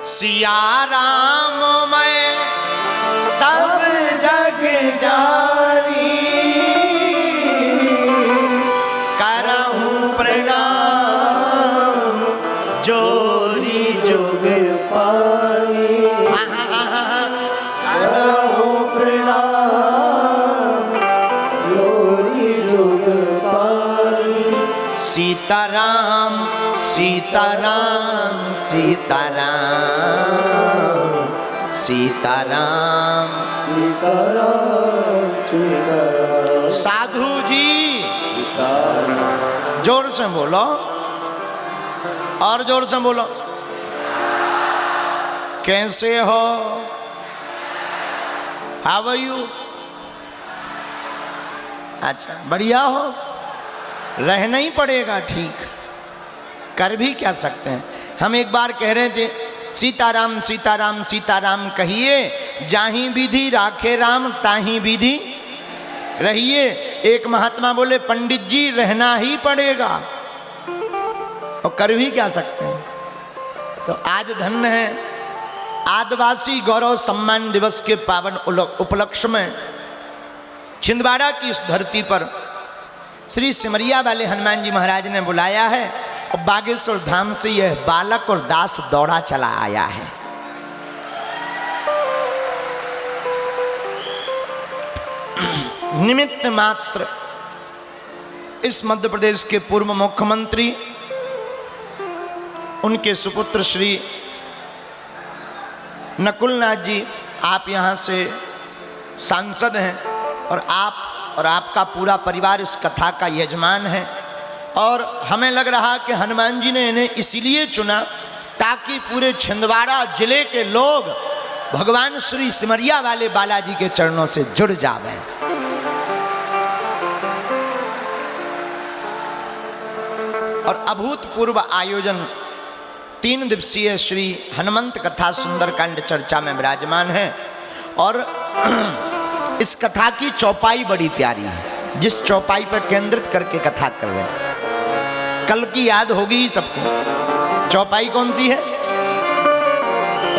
सिया राम मैं सब जग जानी, करहूं प्रणाम जोरी जुग पानी। करहूं प्रणाम जोरी जुग पानी। सीताराम सीताराम सीताराम सीताराम सीताराम सीताराम। साधु जी जोर से बोलो, और जोर से बोलो। कैसे हो? How are you? अच्छा, बढ़िया हो? रहना ही पड़ेगा, ठीक। कर भी क्या सकते हैं। हम एक बार कह रहे थे सीताराम सीताराम सीताराम कहिए, जाही विधि राखे राम ताही विधि रहिए। एक महात्मा बोले पंडित जी रहना ही पड़ेगा, और कर भी क्या सकते हैं। तो आज धन्य है आदिवासी गौरव सम्मान दिवस के पावन उपलक्ष्य में छिंदवाड़ा की इस धरती पर श्री सिमरिया वाले हनुमान जी महाराज ने बुलाया है, और बागेश्वर धाम से यह बालक और दास दौड़ा चला आया है। निमित्त मात्र इस मध्य प्रदेश के पूर्व मुख्यमंत्री, उनके सुपुत्र श्री नकुलनाथ जी, आप यहाँ से सांसद हैं, और आप और आपका पूरा परिवार इस कथा का यजमान है। और हमें लग रहा कि हनुमान जी ने इन्हें इसलिए चुना ताकि पूरे छिंदवाड़ा जिले के लोग भगवान श्री सिमरिया वाले बालाजी के चरणों से जुड़ जावें। और अभूतपूर्व आयोजन 3 दिवसीय श्री हनुमंत कथा सुंदरकांड चर्चा में विराजमान है। और इस कथा की चौपाई बड़ी प्यारी है, जिस चौपाई पर केंद्रित करके कथा कर रहे हैं। कल की याद होगी ही सबको। चौपाई कौन सी है?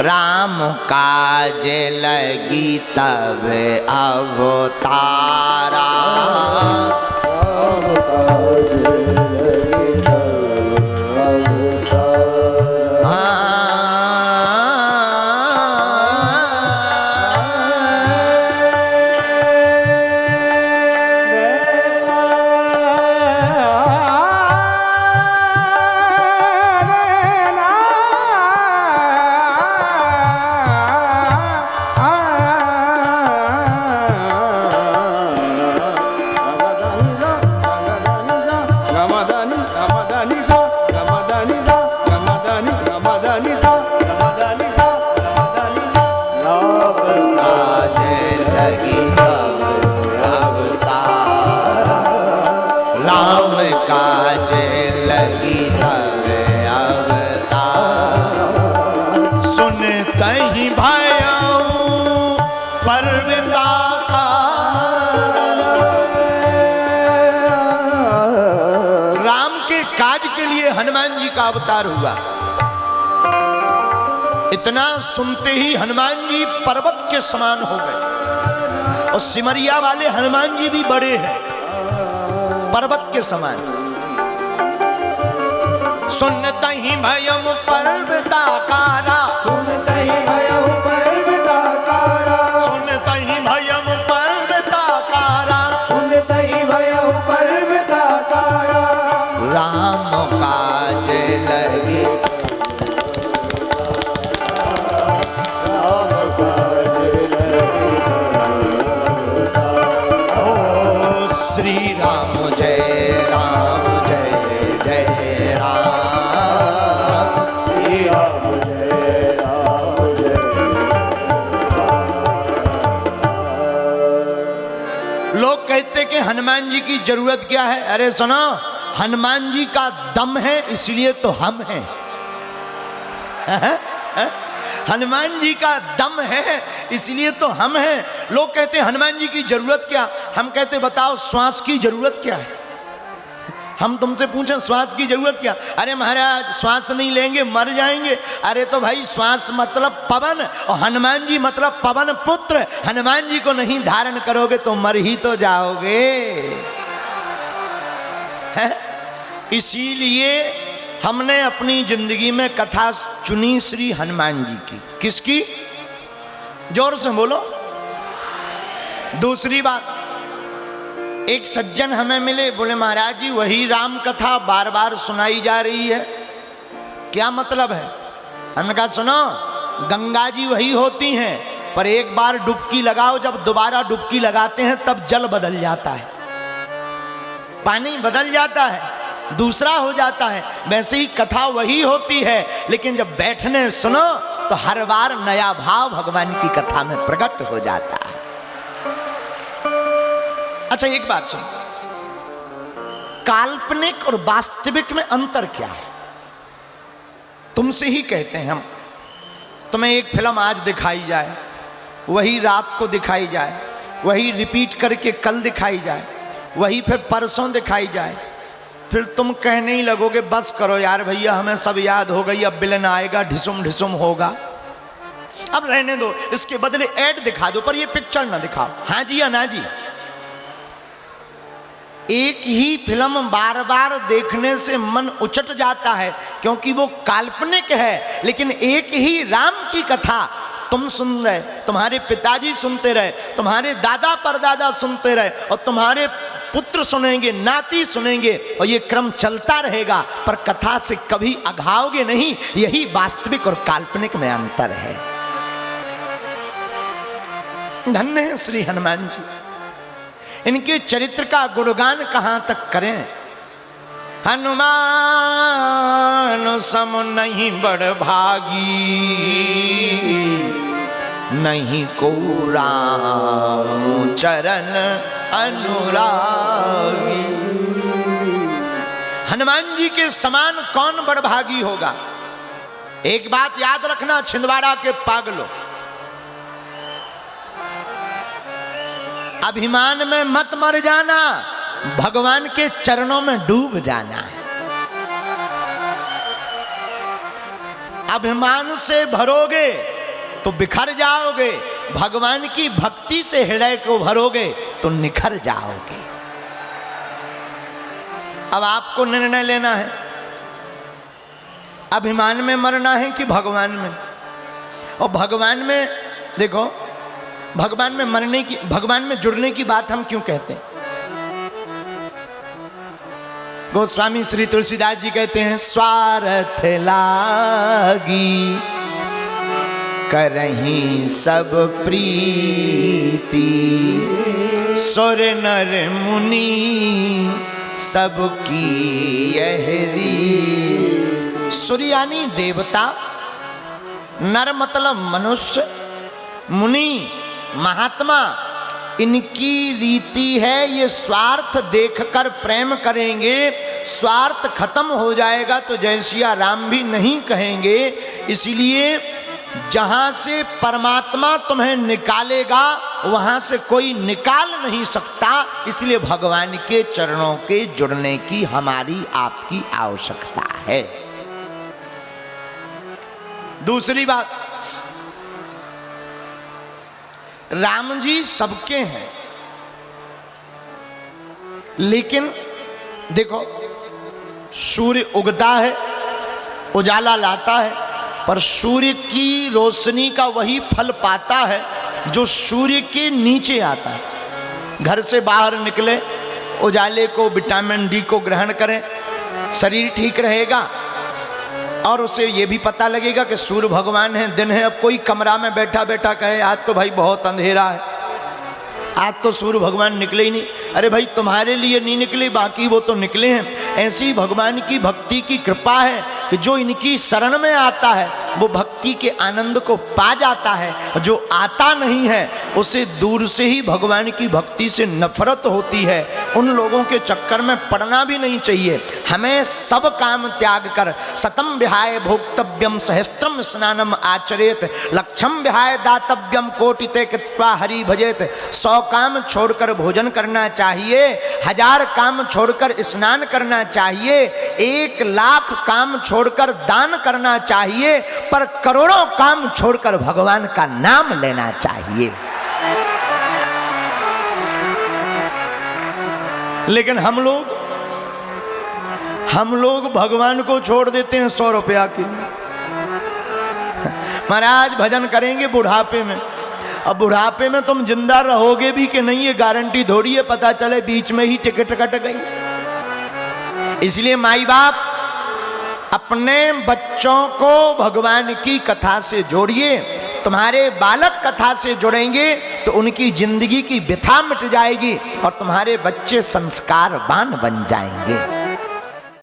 राम काज लगी तब अवतारा, राम काज लगी तब अवतारा। हनुमान जी का अवतार हुआ। इतना सुनते ही हनुमान जी पर्वत के समान हो गए। और सिमरिया वाले हनुमान जी भी बड़े हैं, पर्वत के समान। सुनते ही भयम पर्वताकारा, सुनते ही भयम पर्वताकारा, सुनते ही भयम पर्वताकारा, सुनते ही भयम पर्वताकारा। राम काज लगी, राम काज लगी। ओ श्री राम जय राम जय जय राम, श्री राम जय राम जय। लोग कहते कि हनुमान जी की जरूरत क्या है? अरे सुनो, हनुमान जी का दम है इसलिए तो हम हैं। हनुमान जी का दम है इसलिए तो हम हैं। लोग कहते हैं हनुमान जी की जरूरत क्या? हम कहते बताओ श्वास की जरूरत क्या है? हम तुमसे पूछें श्वास की जरूरत क्या? अरे महाराज श्वास नहीं लेंगे मर जाएंगे। अरे तो भाई श्वास मतलब पवन, और हनुमान जी मतलब पवन पुत्र। हनुमान जी को नहीं धारण करोगे तो मर ही तो जाओगे। है? इसीलिए हमने अपनी जिंदगी में कथा चुनी श्री हनुमान जी की। किसकी? जोर से बोलो। दूसरी बात, एक सज्जन हमें मिले, बोले महाराज जी वही राम कथा बार बार सुनाई जा रही है, क्या मतलब है? हमने कहा सुनो, गंगा जी वही होती हैं, पर एक बार डुबकी लगाओ, जब दोबारा डुबकी लगाते हैं तब जल बदल जाता है, पानी बदल जाता है, दूसरा हो जाता है। वैसे ही कथा वही होती है, लेकिन जब बैठने सुनो तो हर बार नया भाव भगवान की कथा में प्रकट हो जाता है। अच्छा एक बात सुनो, काल्पनिक और वास्तविक में अंतर क्या है? तुमसे ही कहते हैं हम, तुम्हें एक फिल्म आज दिखाई जाए, वही रात को दिखाई जाए, वही रिपीट करके कल दिखाई जाए, वही फिर परसों दिखाई जाए, फिर तुम कहने ही लगोगे बस करो यार भैया हमें सब याद हो गई, अब विलन आएगा ढिसुम ढिसुम होगा, अब रहने दो, इसके बदले ऐड दिखा दो पर ये पिक्चर ना दिखाओ। हाँ जी या ना जी? एक ही फिल्म बार बार देखने से मन उचट जाता है, क्योंकि वो काल्पनिक है। लेकिन एक ही राम की कथा तुम सुन रहे, तुम्हारे पिताजी सुनते रहे, तुम्हारे दादा परदादा सुनते रहे, और तुम्हारे पुत्र सुनेंगे, नाती सुनेंगे, और ये क्रम चलता रहेगा, पर कथा से कभी अघाओगे नहीं। यही वास्तविक और काल्पनिक में अंतर है। धन्य है श्री हनुमान जी, इनके चरित्र का गुणगान कहां तक करें। हनुमान सम नहीं बड़ भागी, नहीं को राम चरण अनुरागी। हनुमान जी के समान कौन बड़भागी होगा? एक बात याद रखना छिंदवाड़ा के पागलों, अभिमान में मत मर जाना, भगवान के चरणों में डूब जाना है। अभिमान से भरोगे तो बिखर जाओगे, भगवान की भक्ति से हृदय को भरोगे तो निखर जाओगे। अब आपको निर्णय लेना है, अभिमान में मरना है कि भगवान में। और भगवान में देखो, भगवान में मरने की, भगवान में जुड़ने की बात हम क्यों कहते हैं? गोस्वामी श्री तुलसीदास जी कहते हैं, स्वार्थ लागी करहीं सब प्रीति, सुर नर मुनि सबकी यहरी। सुर यानी देवता, नर मतलब मनुष्य, मुनि महात्मा, इनकी रीति है ये स्वार्थ देखकर प्रेम करेंगे, स्वार्थ खत्म हो जाएगा तो जय सिया राम भी नहीं कहेंगे। इसलिए जहां से परमात्मा तुम्हें निकालेगा वहां से कोई निकाल नहीं सकता। इसलिए भगवान के चरणों के जुड़ने की हमारी आपकी आवश्यकता है। दूसरी बात, राम जी सबके हैं, लेकिन देखो सूर्य उगता है, उजाला लाता है, पर सूर्य की रोशनी का वही फल पाता है जो सूर्य के नीचे आता है। घर से बाहर निकले, उजाले को, विटामिन डी को ग्रहण करें, शरीर ठीक रहेगा, और उसे ये भी पता लगेगा कि सूर्य भगवान है, दिन है। अब कोई कमरा में बैठा बैठा कहे आज तो भाई बहुत अंधेरा है, आज तो सूर्य भगवान निकले ही नहीं, अरे भाई तुम्हारे लिए नहीं निकले, बाकी वो तो निकले हैं। ऐसी भगवान की भक्ति की कृपा है कि जो इनकी शरण में आता है वो भक्ति के आनंद को पा जाता है, जो आता नहीं है उसे दूर से ही भगवान की भक्ति से नफरत होती है। उन लोगों के चक्कर में पड़ना भी नहीं चाहिए। हमें सब काम त्याग कर शतम विहाय भोक्तव्यम सहस्त्रम स्नानम आचरेत लक्षम विहाय दातव्यम कोटिते कृत्वा हरि भजेत। 100 काम छोड़कर भोजन करना चाहिए, 1000 काम छोड़कर स्नान करना चाहिए, 1 लाख काम छोड़कर दान करना चाहिए, पर करोड़ों काम छोड़कर भगवान का नाम लेना चाहिए। लेकिन हम लोग भगवान को छोड़ देते हैं 100 रुपया के लिए। महाराज भजन करेंगे बुढ़ापे में, अब बुढ़ापे में तुम जिंदा रहोगे भी कि नहीं ये गारंटी थोड़ी है, पता चले बीच में ही टिकट कट गई। इसलिए माई बाप अपने बच्चों को भगवान की कथा से जोड़िए। तुम्हारे बालक कथा से जुड़ेंगे तो उनकी जिंदगी की व्यथा मिट जाएगी और तुम्हारे बच्चे संस्कारवान बन जाएंगे।